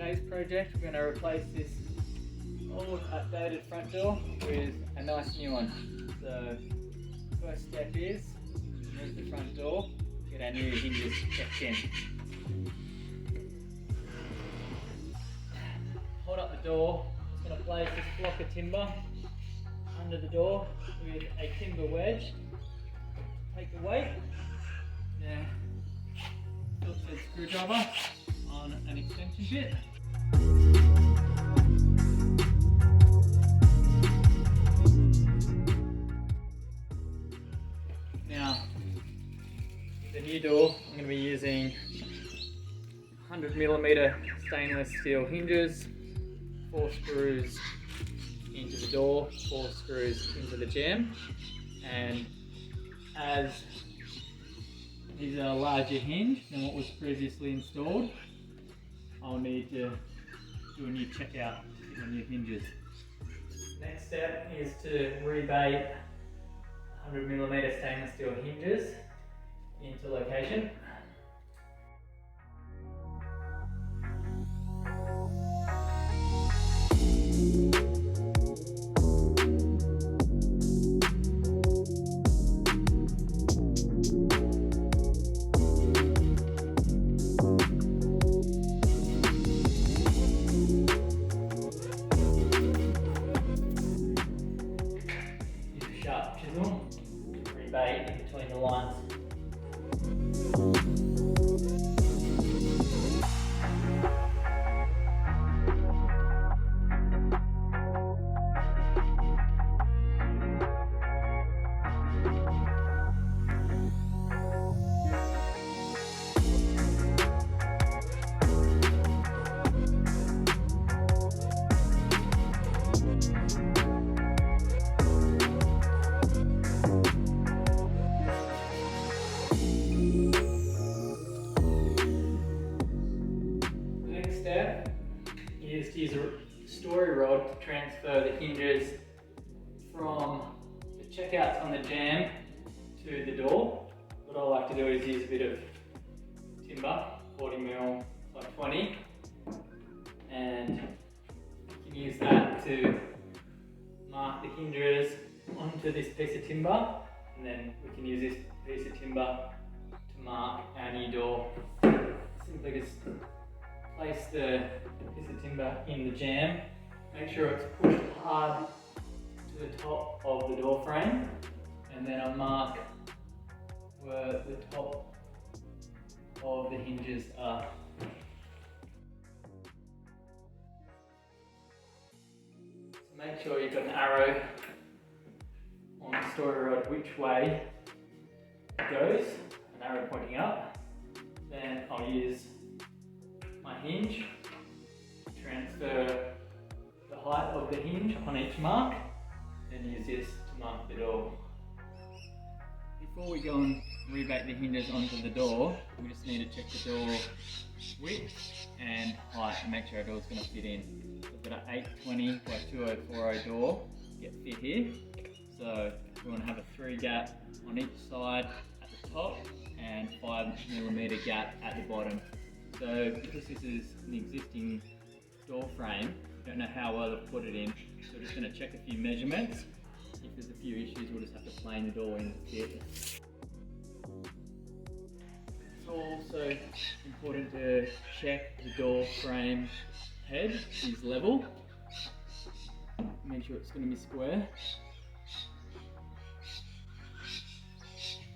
today's project, we're going to replace this old outdated front door with a nice new one. So first step is remove the front door, get our new hinges checked in. Hold up the door. I'm just going to place this block of timber under the door with a timber wedge. Take the weight, then tilt the screwdriver on an extension bit. Now, the new door, I'm going to be using 100mm stainless steel hinges, 4 screws into the door, 4 screws into the jamb, and as these are a larger hinge than what was previously installed, I'll need to do a new checkout to fit my new hinges. Next step is to rebate 100mm stainless steel hinges into location. Sharp chisel, rebate in between the lines. Is to use a story rod to transfer the hinges from the checkouts on the jamb to the door. What I like to do is use a bit of timber, 40mm by 20, and you can use that to mark the hinges onto this piece of timber, and then we can use this piece of timber to mark our new door. Simply just place the piece of timber in the jamb, make sure it's pushed hard to the top of the door frame, and then I mark where the top of the hinges are. So make sure you've got an arrow on the story rod which way it goes, an arrow pointing up. Then I'll use my hinge, transfer the height of the hinge on each mark, and use this to mark the door. Before we go and rebate the hinges onto the door, we just need to check the door width and height and make sure our door's going to fit in. So I've got an 820 by 2040 door to get fit here. So we want to have a 3 gap on each side at the top and 5mm gap at the bottom. So because this is an existing door frame, don't know how well to put it in, so we're just going to check a few measurements. If there's a few issues, we'll just have to plane the door in to fit. It's also important to check the door frame head is level. Make sure it's going to be square.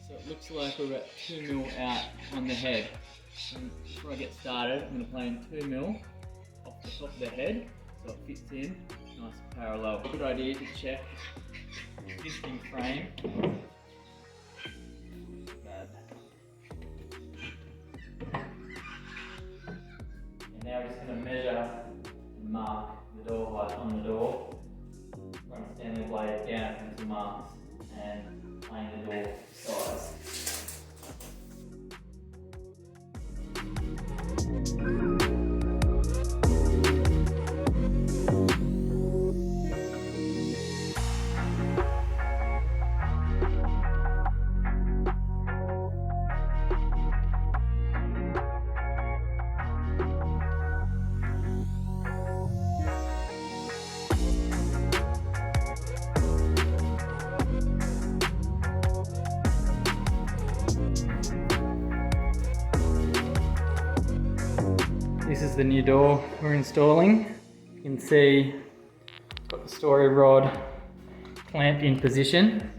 So it looks like we're about 2mm out on the head. And before I get started, I'm going to plane 2mm off the top of the head so it fits in nice and parallel. A good idea to check the existing frame. And now we're just going to measure and mark the door height on the door. Run a Stanley blade down into marks and plane the door size. the new door we're installing. You can see I've got the story rod clamped in position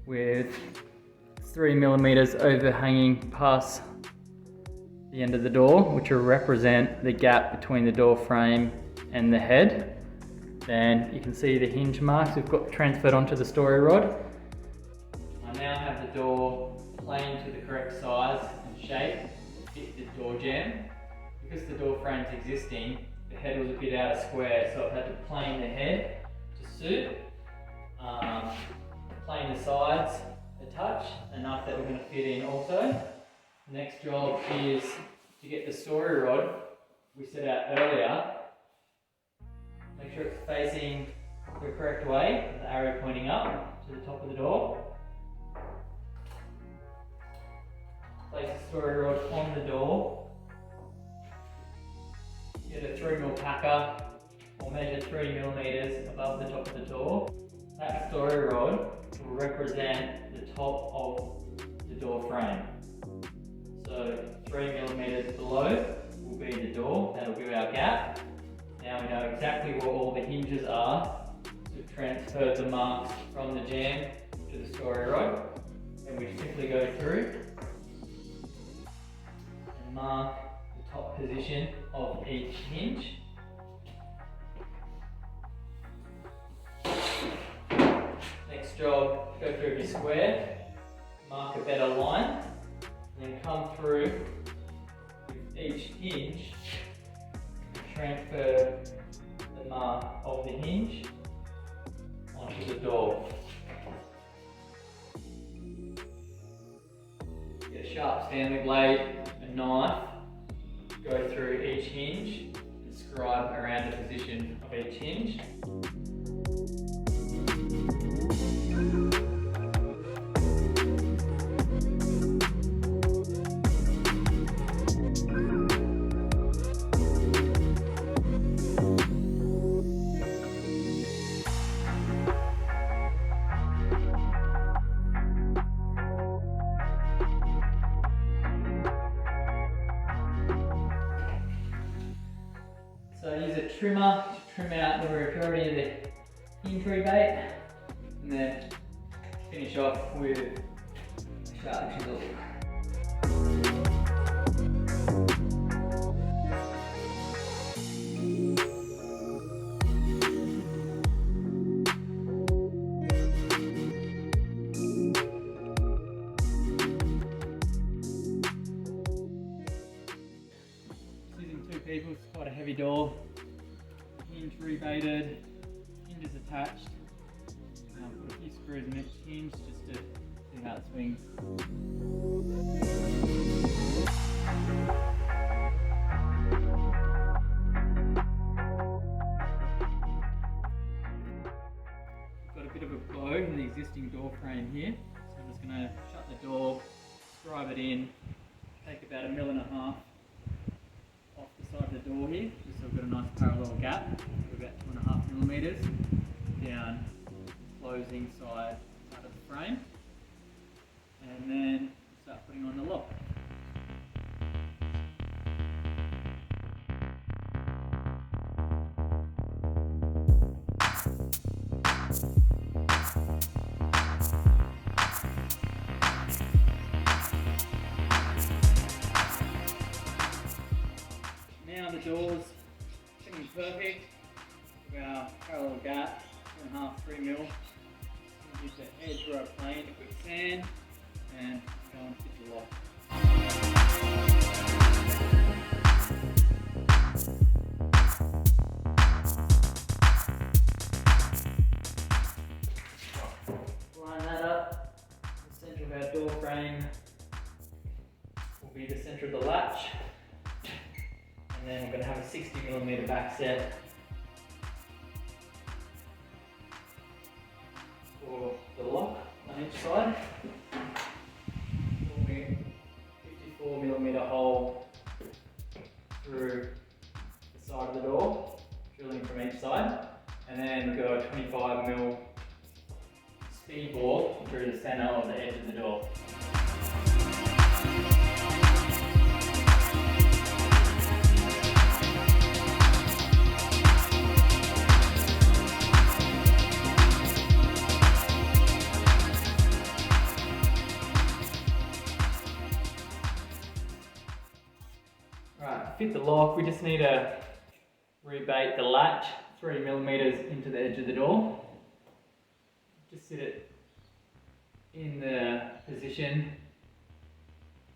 with 3mm overhanging past the end of the door, which will represent the gap between the door frame and the head. Then you can see the hinge marks we've got transferred onto the story rod. I now have the door planed to the correct size and shape to fit the door jamb. Because the door frame's existing, the head was a bit out of square, so I've had to plane the head to suit. Plane the sides a touch, enough that we're going to fit in also. The next job is to get the story rod we set out earlier. Make sure it's facing the correct way, with the arrow pointing up to the top of the door. Place the story rod on the door. Get a 3mm packer or measure 3mm above the top of the door. That story rod will represent the top of the door frame. So 3mm below will be the door, that'll be our gap. Now we know exactly where all the hinges are to transfer the marks from the jamb to the story rod. And we simply go through and mark the top position of each hinge. Next job, go through your square, mark a better line, and then come through with each hinge, transfer the mark of the hinge onto the door. Get a sharp Stanley blade, a knife, go through each hinge and scribe around the position of each hinge. So I use a trimmer to trim out the majority of the hinge rebate and then finish off with a sharp chisel. Using 2 people, it's quite a heavy door. Hinge rebated, hinges attached. Put a few screws in each hinge just to see how it swings. We've got a bit of a bow in the existing door frame here, so I'm just going to shut the door, scribe it in, take about 1.5 mm off the side of the door here, just so we've got a nice parallel gap, about 2.5 mm down closing side out of the frame, and then start putting on the lock. Now the door's fitting perfect with our parallel gap, 2.5, 3 mm. Use the edge where I planed a quick sand and go and fit the lock. Line that up. The centre of our door frame will be the centre of the latch. And then we're going to have a 60 mm back set for the lock on each side. We'll be 54 mm hole through the side of the door, drilling from each side, and then we've got a 25 mm speed bore through the centre of the edge of the door. fit the lock, we just need to rebate the latch 3mm into the edge of the door. Just sit it in the position,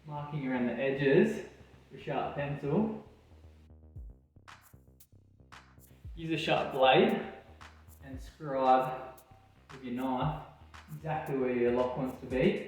marking around the edges with a sharp pencil. Use a sharp blade and scribe with your knife exactly where your lock wants to be.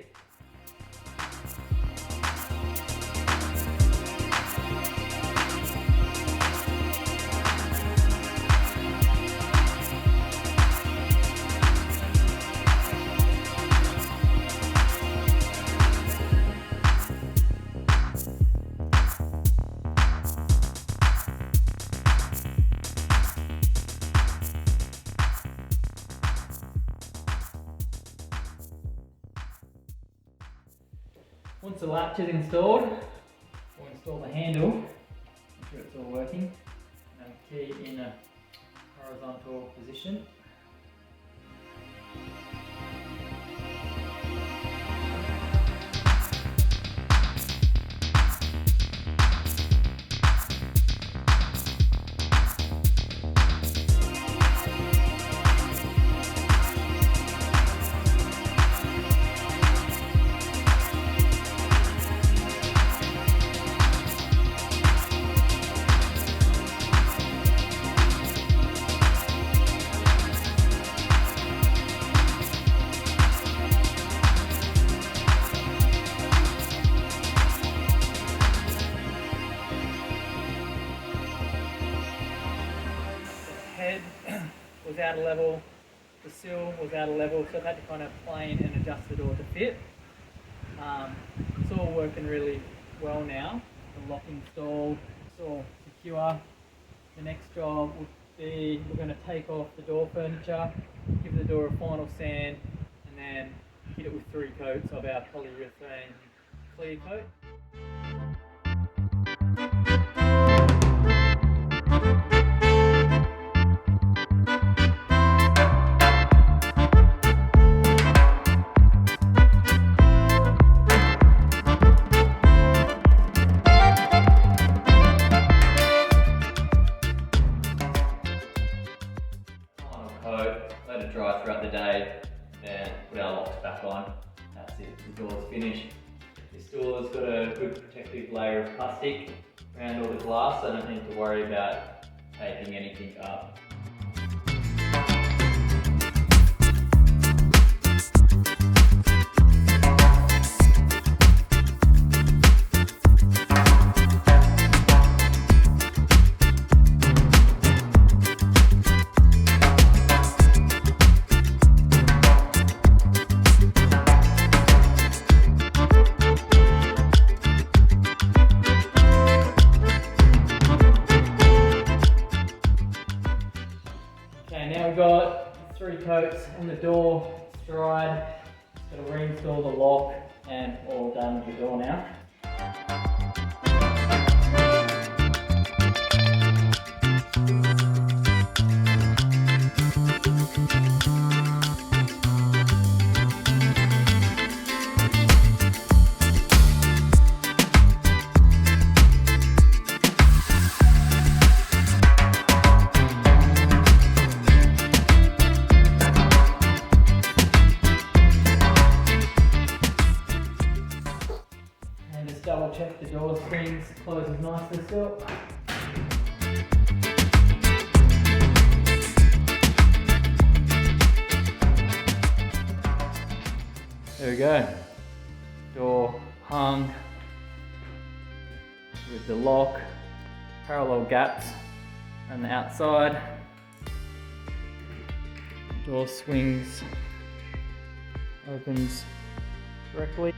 Once the latch is installed, we'll install the handle, make sure it's all working, and key in a horizontal position. Head was out of level, the sill was out of level, so I've had to kind of plane and adjust the door to fit. It's all working really well now. The lock installed, it's all secure. The next job would be we're going to take off the door furniture, give the door a final sand, and then hit it with 3 coats of our polyurethane clear coat. Let it dry throughout the day, then put our locks back on. That's it, the door's finished. This door's got a good protective layer of plastic around all the glass, so I don't need to worry about taping anything up. Okay, now we've got 3 coats on the door, stride, just got to reinstall the lock and all done with the door now. Double check the door springs closes nicely still. There we go. Door hung with the lock, parallel gaps on the outside. Door swings, opens correctly.